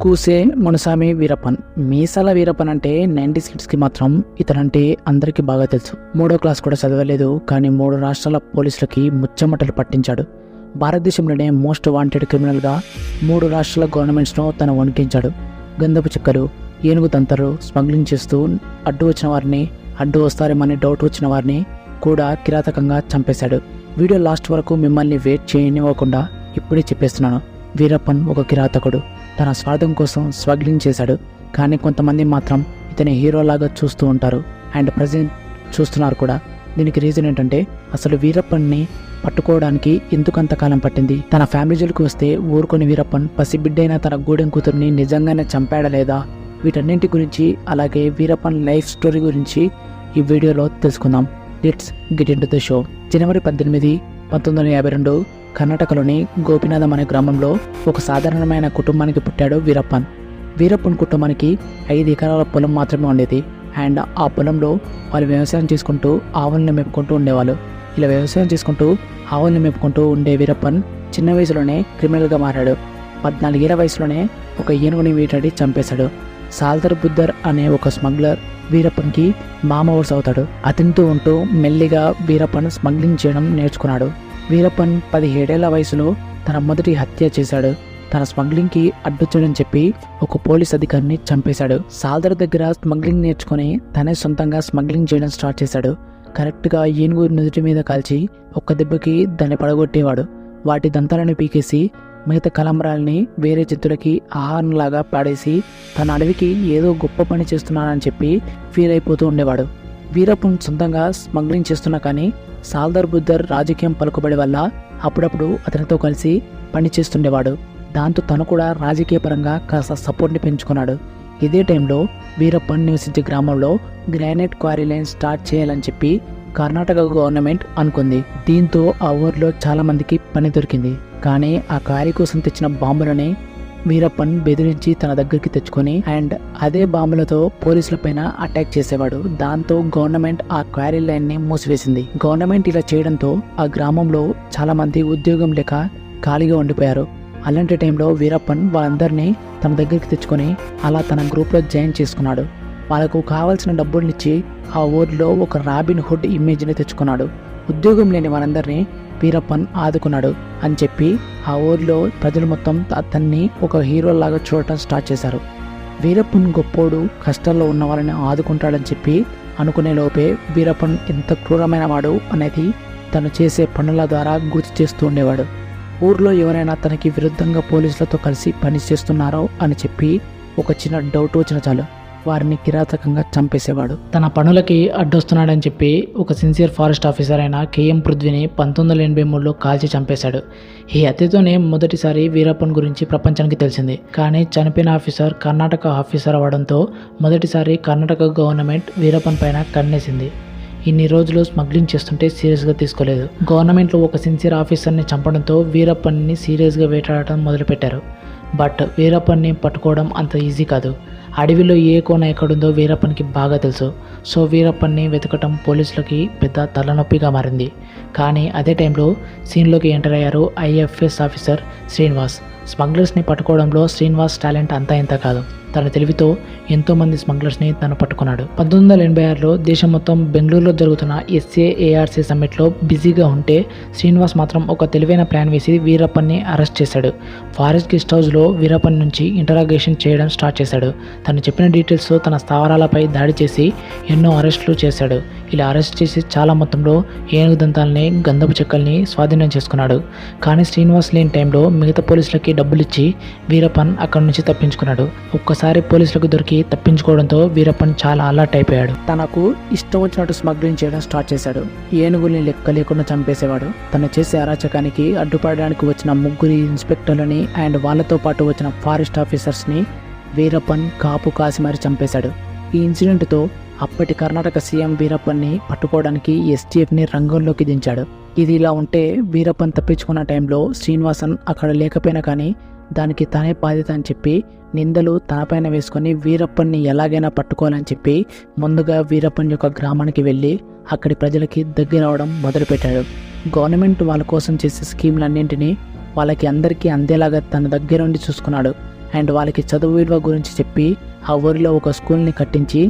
కూసే మునసామి వీరప్పన్. మీసాల వీరప్పన్ అంటే 90s కిడ్స్కి మాత్రం ఇతనంటే అందరికీ బాగా తెలుసు. 3వ క్లాస్ కూడా చదవలేదు, కానీ 3 రాష్ట్రాల పోలీసులకి ముచ్చమటలు పట్టించాడు. భారతదేశంలోనే మోస్ట్ వాంటెడ్ క్రిమినల్గా 3 రాష్ట్రాల గవర్నమెంట్స్ను తను వణికించాడు. గంధపు చెక్కలు, ఏనుగు తంతరు స్మగ్లింగ్ చేస్తూ అడ్డు వచ్చిన వారిని, అడ్డు వస్తారేమని డౌట్ వచ్చిన వారిని కూడా కిరాతకంగా చంపేశాడు. వీడియో లాస్ట్ వరకు మిమ్మల్ని వెయిట్ చేయనివ్వకుండా ఇప్పుడే చెప్పేస్తున్నాను. వీరప్పన్ ఒక కిరాతకుడు. తన స్వార్థం కోసం స్మగ్లింగ్ చేశాడు. కానీ కొంతమంది మాత్రం ఇతని హీరోలాగా చూస్తూ ఉంటారు అండ్ ప్రజెంట్ చూస్తున్నారు కూడా. దీనికి రీజన్ ఏంటంటే, అసలు వీరప్పన్ని పట్టుకోవడానికి ఎందుకంతకాలం పట్టింది? తన ఫ్యామిలీ జోలికి వస్తే ఊరుకొని వీరప్పన్ పసిబిడ్డైన తన గూడెం కూతుర్ని నిజంగానే చంపాడా లేదా? వీటన్నింటి గురించి, అలాగే వీరప్పన్ లైఫ్ స్టోరీ గురించి ఈ వీడియోలో తెలుసుకుందాం. Let's get into the show. జనవరి 18, 1952 కర్ణాటకలోని గోపినాథం అనే గ్రామంలో ఒక సాధారణమైన కుటుంబానికి పుట్టాడు వీరప్పన్. వీరప్పన్ కుటుంబానికి 5 ఎకరాల పొలం మాత్రమే ఉండేది అండ్ ఆ పొలంలో వాళ్ళు వ్యవసాయం చేసుకుంటూ ఆవులను మేపుకుంటూ ఉండేవాళ్ళు. ఇలా వ్యవసాయం చేసుకుంటూ ఆవులను మేపుకుంటూ ఉండే వీరప్పన్ చిన్న వయసులోనే క్రిమినల్గా మారాడు. 14 ఏళ్ల వయసులోనే ఒక ఏనుగుని వేటాడి చంపేశాడు. సాల్దర్ బుద్దర్ అనే ఒక స్మగ్లర్ వీరప్పన్కి మామ వరుస అవుతాడు. అతనితో ఉంటూ మెల్లిగా వీరప్పన్ స్మగ్లింగ్ చేయడం నేర్చుకున్నాడు. వీరప్పన్ 17 ఏళ్ల వయసులో తన మొదటి హత్య చేశాడు. తన స్మగ్లింగ్కి అడ్డొచ్చని చెప్పి ఒక పోలీస్ అధికారిని చంపేశాడు. సాల్దర్ దగ్గర స్మగ్లింగ్ నేర్చుకుని తనే సొంతంగా స్మగ్లింగ్ చేయడం స్టార్ట్ చేశాడు. కరెక్ట్గా ఏనుగు నుదుటి మీద కాల్చి ఒక్క దెబ్బకి దాన్ని పడగొట్టేవాడు. వాటి దంతాలను పీకేసి మిగతా కలంబరాలని వేరే జంతువులకి ఆహారంలాగా పాడేసి తన అడవికి ఏదో గొప్ప పని చేస్తున్నానని చెప్పి ఫీల్ అయిపోతూ ఉండేవాడు. వీరప్పన్ సొంతంగా స్మగ్లింగ్ చేస్తున్నా కానీ సాల్దర్ బుద్దర్ రాజకీయం పలుకుబడి వల్ల అప్పుడప్పుడు అతనితో కలిసి పని చేస్తుండేవాడు. దాంతో తను కూడా రాజకీయ పరంగా కాస్త సపోర్ట్ని పెంచుకున్నాడు. ఇదే టైంలో వీరప్పన్ నివసించే గ్రామంలో గ్రానైట్ క్వారీ లైన్ స్టార్ట్ చేయాలని చెప్పి కర్ణాటక గవర్నమెంట్ అనుకుంది. దీంతో ఆ ఊర్లో చాలా మందికి పని దొరికింది. కానీ ఆ క్వారీ కోసం తెచ్చిన బాంబులని వీరప్పన్ బెదిరించి తన దగ్గరికి తెచ్చుకొని అండ్ అదే బాంబులతో పోలీసుల పైన అటాక్ చేసేవాడు. దాంతో గవర్నమెంట్ ఆ క్వారీ లైన్ ని మూసివేసింది. గవర్నమెంట్ ఇలా చేయడంతో ఆ గ్రామంలో చాలా మంది ఉద్యోగం లేక ఖాళీగా ఉండిపోయారు. అలాంటి టైంలో వీరప్పన్ వాళ్ళందరినీ తన దగ్గరికి తెచ్చుకొని అలా తన గ్రూప్లో జాయిన్ చేసుకున్నాడు. వాళ్ళకు కావాల్సిన డబ్బుల్నిచ్చి ఆ ఊర్లో ఒక రాబిన్ హుడ్ ఇమేజ్ని తెచ్చుకున్నాడు. ఉద్యోగం లేని వారందరినీ వీరప్పన్ ఆదుకున్నాడు అని చెప్పి ఆ ఊర్లో ప్రజలు మొత్తం అతన్ని ఒక హీరోలాగా చూడటం స్టార్ట్ చేశారు. వీరప్పన్ గొప్పోడు, కష్టాల్లో ఉన్న వాళ్ళని ఆదుకుంటాడని చెప్పి అనుకునే లోపే వీరప్పన్ ఎంత క్రూరమైన వాడు అనేది తను చేసే పనుల ద్వారా గుర్తు చేస్తూ ఉండేవాడు. ఊర్లో ఎవరైనా తనకి విరుద్ధంగా పోలీసులతో కలిసి పని చేస్తున్నారో అని చెప్పి ఒక చిన్న డౌట్ వచ్చిన చాలు వారిని కిరాతకంగా చంపేసేవాడు. తన పనులకి అడ్డొస్తున్నాడని చెప్పి ఒక సిన్సియర్ ఫారెస్ట్ ఆఫీసర్ అయిన కేఎం పృథ్వీని 1983లో కాల్చి చంపేశాడు. ఈ హత్యతోనే మొదటిసారి వీరప్పన్ గురించి ప్రపంచానికి తెలిసింది. కానీ చనిపోయిన ఆఫీసర్ కర్ణాటక ఆఫీసర్ అవ్వడంతో మొదటిసారి కర్ణాటక గవర్నమెంట్ వీరప్పన్ పైన కన్నేసింది. ఇన్ని రోజులు స్మగ్లింగ్ చేస్తుంటే సీరియస్గా తీసుకోలేదు. గవర్నమెంట్లో ఒక సిన్సియర్ ఆఫీసర్ని చంపడంతో వీరప్పన్ని సీరియస్గా వేటాడటం మొదలుపెట్టారు. బట్ వీరప్పన్ని పట్టుకోవడం అంత ఈజీ కాదు. అడవిలో ఏ కోన ఎక్కడుందో వీరప్పన్కి బాగా తెలుసు. సో వీరప్పన్ని వెతకటం పోలీసులకి పెద్ద తలనొప్పిగా మారింది. కానీ అదే టైంలో సీన్లోకి ఎంటర్ అయ్యారు ఐఎఫ్ఎస్ ఆఫీసర్ శ్రీనివాస్. స్మగ్లర్స్ని పట్టుకోవడంలో శ్రీనివాస్ టాలెంట్ అంతా ఇంత కాదు. తన తెలివితో ఎంతోమంది స్మగ్లర్స్ని తను పట్టుకున్నాడు. 1986లో దేశం మొత్తం బెంగళూరులో జరుగుతున్న SAARC సమ్మిట్లో బిజీగా ఉంటే శ్రీనివాస్ మాత్రం ఒక తెలివైన ప్లాన్ వేసి వీరప్పన్ని అరెస్ట్ చేశాడు. ఫారెస్ట్ గెస్ట్ హౌస్లో వీరప్పన్ నుంచి ఇంటరాగేషన్ చేయడం స్టార్ట్ చేశాడు. తను చెప్పిన డీటెయిల్స్తో తన స్థావరాలపై దాడి చేసి ఎన్నో అరెస్టులు చేశాడు. ఇలా అరెస్ట్ చేసి చాలా మొత్తంలో ఏనుగు దంతాలని, గంధపు చెక్కల్ని స్వాధీనం చేసుకున్నాడు. కానీ శ్రీనివాస్ లేని టైంలో మిగతా పోలీసులకి డబ్బులు ఇచ్చి వీరప్పన్ అక్కడి నుంచి తప్పించుకున్నాడు. ఒక్కసారి పోలీసులకు దొరికి తప్పించుకోవడంతో వీరప్పన్ చాలా అలర్ట్ అయిపోయాడు. తనకు ఇష్టం వచ్చినట్టు స్మగ్లింగ్ చేయడం స్టార్ట్ చేశాడు. ఏనుగుల్ని లెక్క లేకుండా చంపేసేవాడు. తను చేసే అరాచకానికి అడ్డుపడడానికి వచ్చిన 3 ఇన్స్పెక్టర్లని అండ్ వాళ్ళతో పాటు వచ్చిన ఫారెస్ట్ ఆఫీసర్స్ని వీరప్పన్ కాపు కాసి మరి చంపేశాడు. ఈ ఇన్సిడెంట్తో అప్పటి కర్ణాటక సీఎం వీరప్పన్ని పట్టుకోవడానికి STFని రంగంలోకి దించాడు. ఇది ఇలా ఉంటే వీరప్పన్ తప్పించుకున్న టైంలో శ్రీనివాసన్ అక్కడ లేకపోయినా కానీ దానికి తనే బాధ్యత అని చెప్పి నిందలు తనపైన వేసుకొని వీరప్పన్ని ఎలాగైనా పట్టుకోవాలని చెప్పి ముందుగా వీరప్పన్ యొక్క గ్రామానికి వెళ్ళి అక్కడి ప్రజలకి దగ్గర అవడం మొదలుపెట్టాడు. గవర్నమెంట్ వాళ్ళ కోసం చేసే స్కీమ్లన్నింటినీ వాళ్ళకి అందరికీ అందేలాగా తన దగ్గరుండి చూసుకున్నాడు. అండ్ వాళ్ళకి చదువు విలువ గురించి చెప్పి ఆ ఊరిలో ఒక స్కూల్ని కట్టించి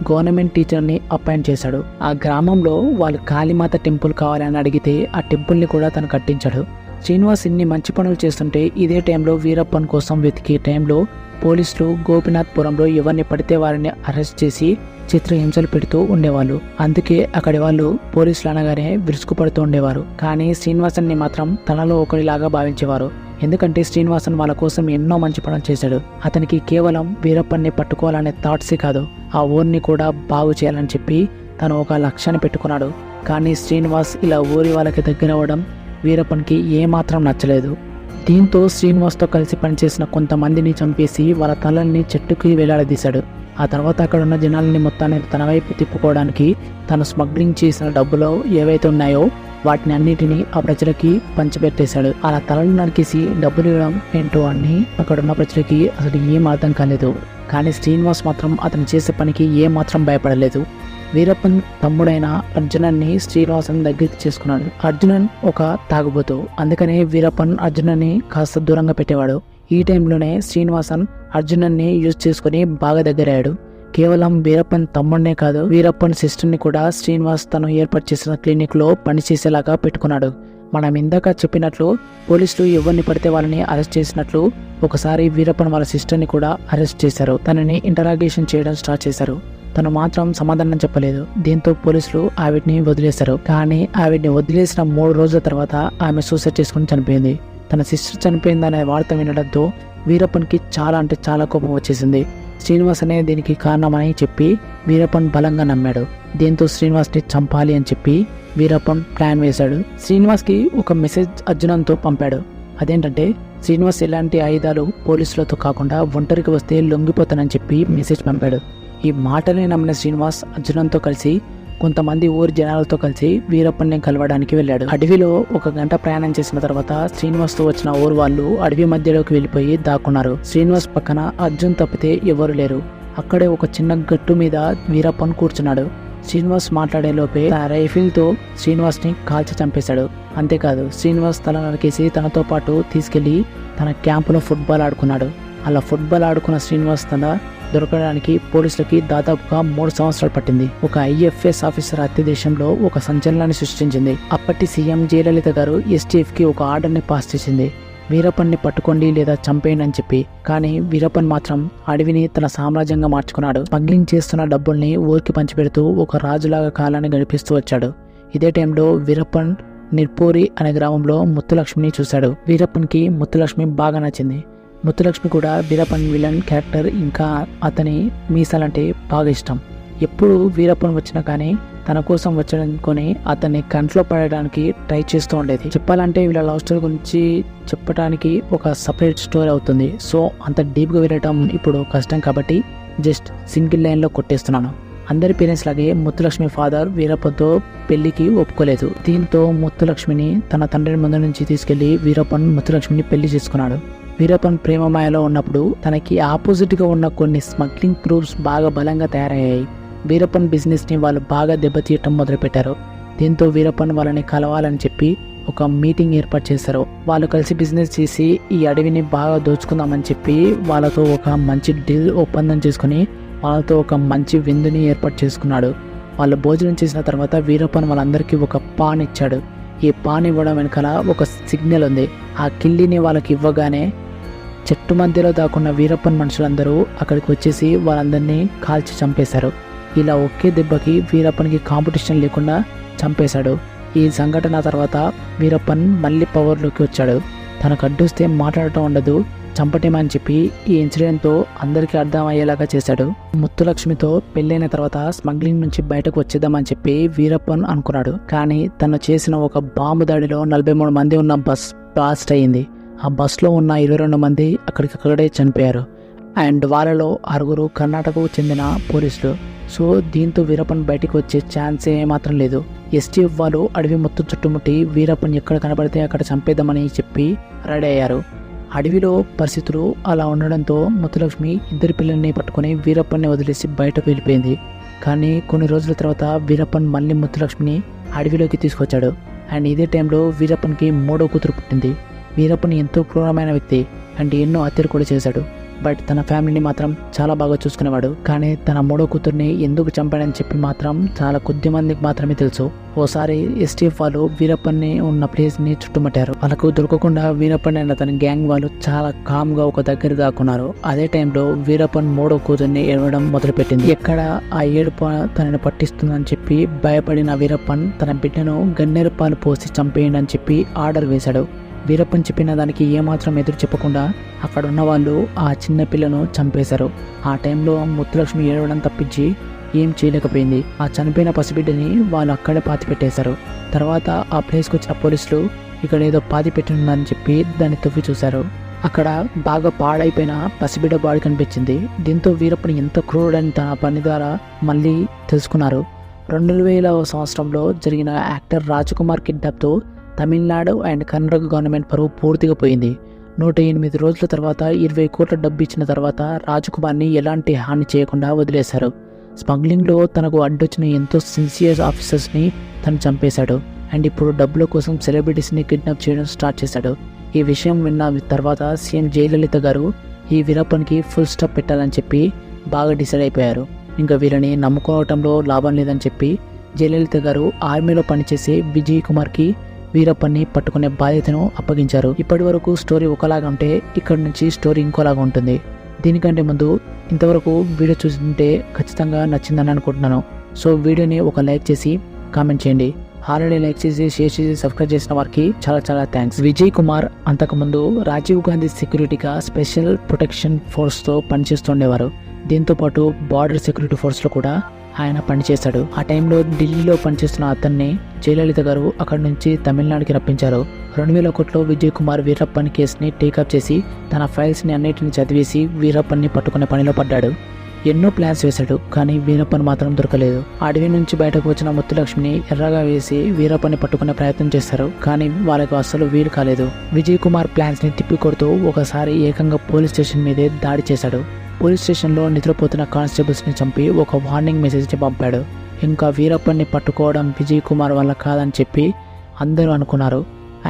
గవర్నమెంట్ టీచర్ని అపాయింట్ చేశాడు. ఆ గ్రామంలో వాళ్ళు కాళీమాత టెంపుల్ కావాలని అడిగితే ఆ టెంపుల్ని కూడా తను కట్టించాడు. శ్రీనివాస్ ఇన్ని మంచి పనులు చేస్తుంటే ఇదే టైంలో వీరప్పన్ కోసం వెతికే టైంలో పోలీసులు గోపినాథ్పురంలో ఎవరిని పడితే వారిని అరెస్ట్ చేసి చిత్రహింసలు పెడుతూ ఉండేవాళ్ళు. అందుకే అక్కడి వాళ్ళు పోలీసులు అనగానే విరుచుకుపడుతూ ఉండేవారు. కానీ శ్రీనివాసన్ని మాత్రం తనలో ఒకరిలాగా భావించేవారు. ఎందుకంటే శ్రీనివాసన్ వాళ్ళ కోసం ఎన్నో మంచి పనులు చేశాడు. అతనికి కేవలం వీరప్పన్ని పట్టుకోవాలనే థాట్సే కాదు, ఆ ఊరిని కూడా బాగు చేయాలని చెప్పి తను ఒక లక్ష్యాన్ని పెట్టుకున్నాడు. కానీ శ్రీనివాస్ ఇలా ఊరి వాళ్ళకి దగ్గర అవ్వడం వీరప్పన్కి ఏమాత్రం నచ్చలేదు. దీంతో శ్రీనివాస్తో కలిసి పనిచేసిన కొంతమందిని చంపేసి వాళ్ళ తలల్ని చెట్టుకి వేలాడదీశాడు. ఆ తర్వాత అక్కడ ఉన్న జనాలని మొత్తాన్ని తన వైపు తిప్పుకోవడానికి తను స్మగ్లింగ్ చేసిన డబ్బులో ఏవైతే ఉన్నాయో వాటిని అన్నిటినీ ఆ ప్రజలకి పంచిపెట్టేశాడు. అలా తలను నరికేసి డబ్బులు ఇవ్వడం ఏంటో అని అక్కడ ఉన్న ప్రజలకి అసలు ఏం అర్థం కాలేదు. కానీ శ్రీనివాస్ మాత్రం అతను చేసే పనికి ఏమాత్రం భయపడలేదు. వీరప్పన్ తమ్ముడైన అర్జునన్ని శ్రీనివాసన్ దగ్గరికి చేసుకున్నాడు. అర్జునన్ ఒక తాగుబోతు, అందుకనే వీరప్పన్ అర్జునన్ని కాస్త దూరంగా పెట్టేవాడు. ఈ టైంలోనే శ్రీనివాసన్ అర్జునన్ని యూజ్ చేసుకుని బాగా దగ్గరయ్యాడు. కేవలం వీరప్పన్ తమ్ముడినే కాదు, వీరప్పన్ సిస్టర్ని కూడా శ్రీనివాస్ తను ఏర్పాటు చేసిన క్లినిక్లో పనిచేసేలాగా పెట్టుకున్నాడు. మనం ఇందాక చెప్పినట్లు పోలీసులు ఎవరిని పడితే వాళ్ళని అరెస్ట్ చేసినట్లు ఒకసారి వీరప్పన్ వాళ్ళ సిస్టర్ని కూడా అరెస్ట్ చేశారు. తనని ఇంటరాగేషన్ చేయడం స్టార్ట్ చేశారు. తను మాత్రం సమాధానం చెప్పలేదు. దీంతో పోలీసులు ఆవిడ్ని వదిలేశారు. కానీ ఆవిడ్ని వదిలేసిన 3 రోజుల తర్వాత ఆమె సూసైడ్ చేసుకుని చనిపోయింది. తన సిస్టర్ చనిపోయిందనే వార్త వినడంతో వీరప్పన్కి చాలా అంటే చాలా కోపం వచ్చేసింది. శ్రీనివాస్ అనే దీనికి కారణమని చెప్పి వీరప్పన్ బలంగా నమ్మాడు. దీంతో శ్రీనివాస్ని చంపాలి అని చెప్పి వీరప్పన్ ప్లాన్ వేశాడు. శ్రీనివాస్కి ఒక మెసేజ్ అర్జునంతో పంపాడు. అదేంటంటే శ్రీనివాస్ ఎలాంటి ఆయుధాలు పోలీసులతో కాకుండా ఒంటరికి వస్తే లొంగిపోతానని చెప్పి మెసేజ్ పంపాడు. ఈ మాటల్ని నమ్మిన శ్రీనివాస్ అర్జునంతో కలిసి కొంతమంది ఊరి జనాలతో కలిసి వీరప్పన్ని కలవడానికి వెళ్ళాడు. అడవిలో 1 గంట ప్రయాణం చేసిన తర్వాత శ్రీనివాస్తో వచ్చిన ఊరు వాళ్ళు అడవి మధ్యలోకి వెళ్ళిపోయి దాక్కున్నారు. శ్రీనివాస్ పక్కన అర్జున్ తప్పితే ఎవరు లేరు. అక్కడే ఒక చిన్న గట్టు మీద వీరప్పన్ కూర్చున్నాడు. శ్రీనివాస్ మాట్లాడే లోపే తన రైఫిల్తో శ్రీనివాస్ని కాల్చి చంపేశాడు. అంతేకాదు శ్రీనివాస్ తల నరికేసి తనతో పాటు తీసుకెళ్లి తన క్యాంపులో ఫుట్బాల్ ఆడుకున్నాడు. అలా ఫుట్బాల్ ఆడుకున్న శ్రీనివాస్ తన దొరకడానికి పోలీసులకి దాదాపుగా 3 సంవత్సరాలు పట్టింది. ఒక IFS ఆఫీసర్ హత్య దేశంలో ఒక సంచలనాన్ని సృష్టించింది. అప్పటి సీఎం జయలలిత గారు STF కి ఒక ఆర్డర్ని పాస్ చేసింది, వీరప్పన్ని పట్టుకోండి లేదా చంపేయండి అని చెప్పి. కానీ వీరప్పన్ మాత్రం అడవిని తన సామ్రాజ్యంగా మార్చుకున్నాడు. స్మగ్లింగ్ చేస్తున్న డబ్బుల్ని ఊరికి పంచిపెడుతూ ఒక రాజులాగా కాలాన్ని గడిపిస్తూ వచ్చాడు. ఇదే టైంలో వీరప్పన్ నిర్పూరి అనే గ్రామంలో ముత్తులక్ష్మిని చూశాడు. వీరప్పన్కి ముత్తులక్ష్మి బాగా నచ్చింది. ముత్తులక్ష్మి కూడా వీరప్పన్ విలన్ క్యారెక్టర్ ఇంకా అతని మీసాలంటే బాగా ఇష్టం. ఎప్పుడు వీరప్పన్ వచ్చినా కానీ తన కోసం వచ్చాడనుకొని అతన్ని కంట్లో పడడానికి ట్రై చేస్తూ ఉండేది. చెప్పాలంటే వీళ్ళ లవ్ స్టోరీ గురించి చెప్పడానికి ఒక సపరేట్ స్టోరీ అవుతుంది. సో అంత డీప్గా వెళ్ళటం ఇప్పుడు కష్టం కాబట్టి జస్ట్ సింగిల్ లైన్లో కొట్టేస్తున్నాను. అందరి పేరెంట్స్ లాగే ముత్తులక్ష్మి ఫాదర్ వీరప్పన్తో పెళ్లికి ఒప్పుకోలేదు. దీంతో ముత్తులక్ష్మిని తన తండ్రి ముందు నుంచి తీసుకెళ్లి వీరప్పన్ ముత్తులక్ష్మిని పెళ్లి చేసుకున్నాడు. వీరప్పన్ ప్రేమమాయలో ఉన్నప్పుడు తనకి ఆపోజిట్గా ఉన్న కొన్ని స్మగ్లింగ్ గ్రూప్స్ బాగా బలంగా తయారయ్యాయి. వీరప్పన్ బిజినెస్ని వాళ్ళు బాగా దెబ్బతీయటం మొదలుపెట్టారు. దీంతో వీరప్పన్ వాళ్ళని కలవాలని చెప్పి ఒక మీటింగ్ ఏర్పాటు చేశారు. వాళ్ళు కలిసి బిజినెస్ చేసి ఈ అడవిని బాగా దోచుకుందామని చెప్పి వాళ్ళతో ఒక మంచి డీల్ ఒప్పందం చేసుకుని వాళ్ళతో ఒక మంచి విందుని ఏర్పాటు చేసుకున్నాడు. వాళ్ళు భోజనం చేసిన తర్వాత వీరప్పన్ వాళ్ళందరికీ ఒక పాన్ ఇచ్చాడు. ఈ పాన్ ఇవ్వడం వెనకాల ఒక సిగ్నల్ ఉంది. ఆ కిల్లిని వాళ్ళకి ఇవ్వగానే చెట్టు మధ్యలో దాక్కున్న వీరప్పన్ మనుషులందరూ అక్కడికి వచ్చేసి వాళ్ళందరినీ కాల్చి చంపేశారు. ఇలా ఒకే దెబ్బకి వీరప్పన్కి కాంపిటీషన్ లేకుండా చంపేశాడు. ఈ సంఘటన తర్వాత వీరప్పన్ మళ్ళీ పవర్లోకి వచ్చాడు. తనకు అడ్డొస్తే మాట్లాడటం ఉండదు, చంపటమని చెప్పి ఈ ఇన్సిడెంట్తో అందరికీ అర్థమయ్యేలాగా చేశాడు. ముత్తులక్ష్మితో పెళ్ళైన తర్వాత స్మగ్లింగ్ నుంచి బయటకు వచ్చేద్దామని చెప్పి వీరప్పన్ అనుకున్నాడు. కానీ తను చేసిన ఒక బాంబు దాడిలో 43 మంది ఉన్న బస్ బ్లాస్ట్ అయ్యింది. ఆ బస్లో ఉన్న 22 మంది అక్కడికక్కడే చనిపోయారు. అండ్ వాళ్ళలో 6 కర్ణాటకకు చెందిన పోలీసులు. సో దీంతో వీరప్పన్ బయటికి వచ్చే ఛాన్స్ ఏమాత్రం లేదు. STF వాళ్ళు అడవి మొత్తం చుట్టుముట్టి వీరప్పన్ ఎక్కడ కనబడితే అక్కడ చంపేద్దామని చెప్పి రెడీ అయ్యారు. అడవిలో పరిస్థితులు అలా ఉండడంతో ముత్తులక్ష్మి 2 పిల్లల్ని పట్టుకుని వీరప్పన్ని వదిలేసి బయటకు వెళ్ళిపోయింది. కానీ కొన్ని రోజుల తర్వాత వీరప్పన్ మళ్ళీ ముత్తులక్ష్మిని అడవిలోకి తీసుకొచ్చాడు. అండ్ ఇదే టైంలో వీరప్పన్కి 3వ కూతురు పుట్టింది. వీరప్పన్ ఎంతో క్రూరమైన వ్యక్తి అండ్ ఎన్నో హత్యలు కూడా చేశాడు. బట్ తన ఫ్యామిలీని మాత్రం చాలా బాగా చూసుకునేవాడు. కానీ తన మూడో కూతుర్ని ఎందుకు చంపాడని చెప్పి మాత్రం చాలా కొద్ది మందికి మాత్రమే తెలుసు. ఓసారి ఎస్టీఎఫ్ వాళ్ళు వీరప్పన్ని ఉన్న ప్లేస్ ని చుట్టుముట్టారు. వాళ్ళకు దొరకకుండా వీరప్పన్ అండ్ అతని గ్యాంగ్ వాళ్ళు చాలా కామ్ గా ఒక దగ్గర దాక్కున్నారు. అదే టైంలో వీరప్పన్ మూడో కూతుర్ని ఏడవడం మొదలుపెట్టింది. ఎక్కడ ఆ ఏడుపు తనని పట్టిస్తుందని చెప్పి భయపడిన వీరప్పన్ తన బిడ్డను గన్నేరు పాలు పోసి చంపేయండి అని చెప్పి ఆర్డర్ వేశాడు. వీరప్పన్ చెప్పిన దానికి ఏమాత్రం ఎదురు చెప్పకుండా అక్కడ ఉన్న వాళ్ళు ఆ చిన్న పిల్లను చంపేశారు. ఆ టైంలో ముత్తులక్ష్మి ఏడవడం తప్పించి ఏం చేయలేకపోయింది. ఆ చనిపోయిన పసిబిడ్డని వాళ్ళు అక్కడే పాతి పెట్టేశారు. తర్వాత ఆ ప్లేస్కి వచ్చిన పోలీసులు ఇక్కడ ఏదో పాతి పెట్టిందని చెప్పి దాన్ని తవ్వి చూశారు. అక్కడ బాగా పాడైపోయిన పసిబిడ్డ బాడీ కనిపించింది. దీంతో వీరప్పన్ ఎంత క్రూరుడని తన పని ద్వారా మళ్ళీ తెలుసుకున్నారు. 2000వ సంవత్సరంలో జరిగిన యాక్టర్ రాజకుమార్ కిడ్నాప్తో తమిళనాడు అండ్ కర్ణాటక గవర్నమెంట్ పరువు పూర్తిగా పోయింది. 108 రోజుల తర్వాత 20 కోట్ల డబ్బు ఇచ్చిన తర్వాత రాజకుమార్ని ఎలాంటి హాని చేయకుండా వదిలేశారు. స్మగ్లింగ్లో తనకు అడ్డొచ్చిన ఎంతో సిన్సియర్ ఆఫీసర్స్ని తను చంపేశాడు. అండ్ ఇప్పుడు డబ్బుల కోసం సెలబ్రిటీస్ని కిడ్నాప్ చేయడం స్టార్ట్ చేశాడు. ఈ విషయం విన్న తర్వాత సీఎం జయలలిత గారు ఈ వీరప్పన్కి ఫుల్ స్టాప్ పెట్టాలని చెప్పి బాగా డిసైడ్ అయిపోయారు. ఇంకా వీరిని నమ్ముకోవటంలో లాభం లేదని చెప్పి జయలలిత గారు ఆర్మీలో పనిచేసే విజయ్ కుమార్కి వీరప్పన్ని పట్టుకునే బాధ్యతను అప్పగించారు. ఇప్పటి వరకు స్టోరీ ఒకలాగా ఉంటే ఇక్కడ నుంచి స్టోరీ ఇంకోలాగా ఉంటుంది. దీనికంటే ముందు ఇంతవరకు వీడియో చూస్తుంటే ఖచ్చితంగా నచ్చిందని అనుకుంటున్నాను. సో వీడియోని ఒక లైక్ చేసి కామెంట్ చేయండి. ఆల్రెడీ లైక్ చేసి షేర్ చేసి సబ్స్క్రైబ్ చేసిన వారికి చాలా చాలా థ్యాంక్స్. విజయ్ కుమార్ అంతకుముందు రాజీవ్ గాంధీ సెక్యూరిటీగా స్పెషల్ ప్రొటెక్షన్ ఫోర్స్తో పనిచేస్తుండేవారు. దీంతోపాటు బార్డర్ సెక్యూరిటీ ఫోర్స్లో కూడా ఆయన పనిచేశాడు. ఆ టైంలో ఢిల్లీలో పనిచేస్తున్న అతన్ని జయలలిత గారు అక్కడి నుంచి తమిళనాడుకి రప్పించారు. 2000 కోట్లో విజయ్ కుమార్ వీరప్పన్ కేసుని టేకప్ చేసి తన ఫైల్స్ని అన్నిటిని చదివేసి వీరప్పన్ని పట్టుకునే పనిలో పడ్డాడు. ఎన్నో ప్లాన్స్ వేశాడు, కానీ వీరప్పన్ మాత్రం దొరకలేదు. అడవి నుంచి బయటకు వచ్చిన ముత్తులక్ష్మిని ఎర్రగా వేసి వీరప్పన్ని పట్టుకునే ప్రయత్నం చేశారు, కానీ వాళ్ళకు అస్సలు వీలు కాలేదు. విజయ్ కుమార్ ప్లాన్స్ని తిప్పికొడుతూ ఒకసారి ఏకంగా పోలీస్ స్టేషన్ మీదే దాడి చేశాడు. పోలీస్ స్టేషన్లో నిద్రపోతున్న కానిస్టేబుల్స్ని చంపి ఒక వార్నింగ్ మెసేజ్ పంపాడు. ఇంకా వీరప్పన్ని పట్టుకోవడం విజయ్ కుమార్ వల్ల కాదని చెప్పి అందరూ అనుకున్నారు.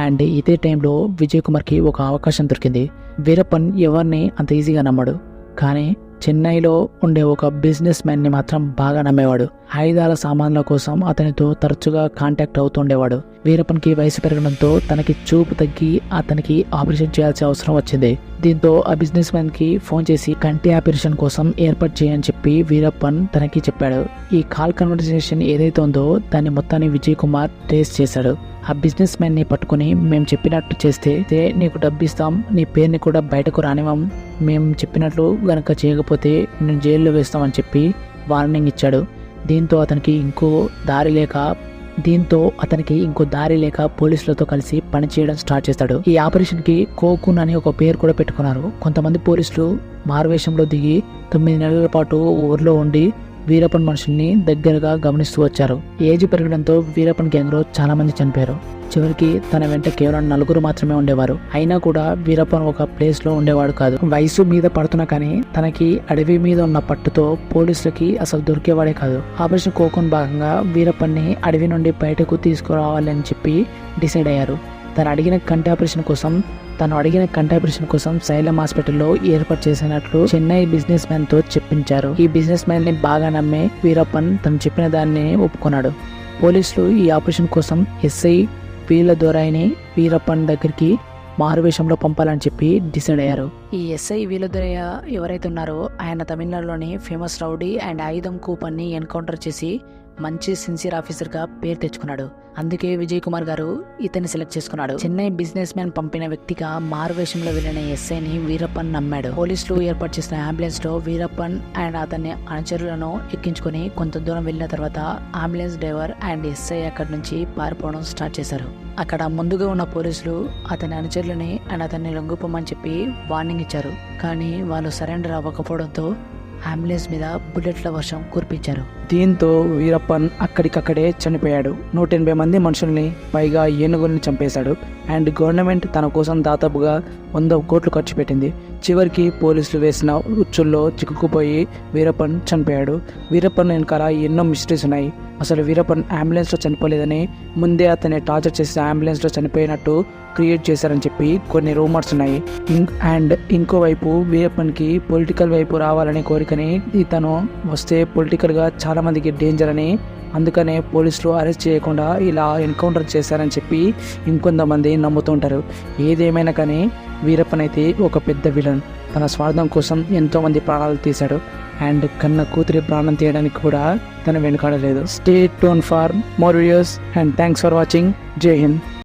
అండ్ ఇదే టైంలో విజయ్ కుమార్కి ఒక అవకాశం దొరికింది. వీరప్పన్ ఎవరిని అంత ఈజీగా నమ్మడు, కానీ చెన్నైలో ఉండే ఒక బిజినెస్ మ్యాన్ని మాత్రం బాగా నమ్మేవాడు. ఆయుధాల సామాన్ల కోసం అతనితో తరచుగా కాంటాక్ట్ అవుతుండేవాడు. వీరప్పన్కి వయసు పెరగడంతో తనకి చూపు తగ్గి అతనికి ఆపరేషన్ చేయాల్సిన అవసరం వచ్చింది. దీంతో ఆ బిజినెస్ మ్యాన్ కి ఫోన్ చేసి కంటి ఆపరేషన్ కోసం ఏర్పాటు చేయని చెప్పి వీరప్పన్ తనకి చెప్పాడు. ఈ కాల్ కన్వర్సేషన్ ఏదైతే ఉందో దాన్ని మొత్తాన్ని విజయ్ కుమార్ ట్రేస్ చేశాడు. ఆ బిజినెస్ మ్యాన్ ని పట్టుకుని మేము చెప్పినట్టు చేస్తే నీకు డబ్బు ఇస్తాం, నీ పేరుని కూడా బయటకు రానివ్వం, మేము చెప్పినట్లు గనక చేయకపోతే నేను జైల్లో వేస్తామని చెప్పి వార్నింగ్ ఇచ్చాడు. దీంతో అతనికి ఇంకో దారి లేక పోలీసులతో కలిసి పనిచేయడం స్టార్ట్ చేస్తాడు. ఈ ఆపరేషన్ కి కోకున్ అని ఒక పేరు కూడా పెట్టుకున్నారు. కొంతమంది పోలీసులు మారువేషంలో దిగి 9 నెలల పాటు ఊర్లో ఉండి వీరప్పన్ మనుషుల్ని దగ్గరగా గమనిస్తూ వచ్చారు. ఏజ్ పెరగడంతో వీరప్పన్ గ్యాంగ్ లో చాలా మంది చనిపోయారు. చివరికి తన వెంట కేవలం 4 మాత్రమే ఉండేవారు. అయినా కూడా వీరప్పన్ ఒక ప్లేస్ లో ఉండేవాడు కాదు. వయసు మీద పడుతున్నా కానీ తనకి అడవి మీద ఉన్న పట్టుతో పోలీసులకి అసలు దొరికేవాడే కాదు. ఆపరేషన్ కోకున్ భాగంగా వీరప్పన్ని అడవి నుండి బయటకు తీసుకురావాలని చెప్పి డిసైడ్ అయ్యారు. తను అడిగిన కంటి ఆపరేషన్ కోసం సైలం హాస్పిటల్లో ఏర్పాటు చేసినట్లు చెన్నై బిజినెస్ మ్యాన్ తో చెప్పించారు. ఈ బిజినెస్ మ్యాన్ ని బాగా నమ్మే వీరప్పన్ తను చెప్పిన దాన్ని ఒప్పుకున్నాడు. పోలీసులు ఈ ఆపరేషన్ కోసం ఎస్ఐ వీలదొరైని వీరప్పన్ దగ్గరికి మారువేషంలో పంపాలని చెప్పి డిసైడ్ అయ్యారు. ఈ ఎస్ఐ వీలదొరయ్య ఎవరైతే ఉన్నారో ఆయన తమిళనాడులోని ఫేమస్ రౌడీ అండ్ ఆయుధం కూపన్ని ఎన్కౌంటర్ చేసి మంచి సిన్సియర్ ఆఫీసర్ గా పేరు తెచ్చుకున్నాడు. అందుకే విజయ్ కుమార్ గారు ఇతన్ని సెలెక్ట్ చేసుకున్నాడు. చెన్నై బిజినెస్ మ్యాన్ పంపిన వ్యక్తిగా మారువేషంలో వెళ్లిన ఎస్ఐని వీరప్పన్ నమ్మాడు. పోలీసులు ఏర్పాటు చేసిన అంబులెన్స్ లో వీరప్పన్ అండ్ అతని అనుచరులను ఎక్కించుకుని కొంత దూరం వెళ్లిన తర్వాత అంబులెన్స్ డ్రైవర్ అండ్ ఎస్ఐ అక్కడి నుంచి పారిపోవడం స్టార్ట్ చేశారు. అక్కడ ముందుగా ఉన్న పోలీసులు అతని అనుచరులని అండ్ అతన్ని లొంగిపోమని చెప్పి వార్నింగ్ ఇచ్చారు. కానీ వాళ్ళు సరెండర్ అవ్వకపోవడంతో అంబులెన్స్ మీద బుల్లెట్ల వర్షం కురిపించారు. దీంతో వీరప్పన్ అక్కడికక్కడే చనిపోయాడు. 180 మంది మనుషుల్ని పైగా ఏనుగుల్ని చంపేశాడు. అండ్ గవర్నమెంట్ తన కోసం దాదాపుగా 100 కోట్లు ఖర్చు పెట్టింది. చివరికి పోలీసులు వేసిన ఉచ్చుల్లో చిక్కుకుపోయి వీరప్పన్ చనిపోయాడు. వీరప్పన్ వెనకాల ఎన్నో మిస్టరీస్ ఉన్నాయి. అసలు వీరప్పన్ అంబులెన్స్లో చనిపోలేదని, ముందే అతన్ని టార్చర్ చేసి అంబులెన్స్లో చనిపోయినట్టు క్రియేట్ చేశారని చెప్పి కొన్ని రూమర్స్ ఉన్నాయి. అండ్ ఇంకోవైపు వీరప్పన్కి పొలిటికల్ వైపు రావాలనే కోరికని, ఇతను వస్తే పొలిటికల్గా చాలామందికి డేంజర్ అని, అందుకనే పోలీసులు అరెస్ట్ చేయకుండా ఇలా ఎన్కౌంటర్ చేశారని చెప్పి ఇంకొంతమంది నమ్ముతుంటారు. ఏదేమైనా కానీ వీరప్పన్ అయితే ఒక పెద్ద విలన్. తన స్వార్థం కోసం ఎంతోమంది ప్రాణాలు తీశాడు. అండ్ కన్న కూతురి ప్రాణం తీయడానికి కూడా తను వెనుకాడలేదు. Stay tune for more videos and thanks for watching. జై హింద్.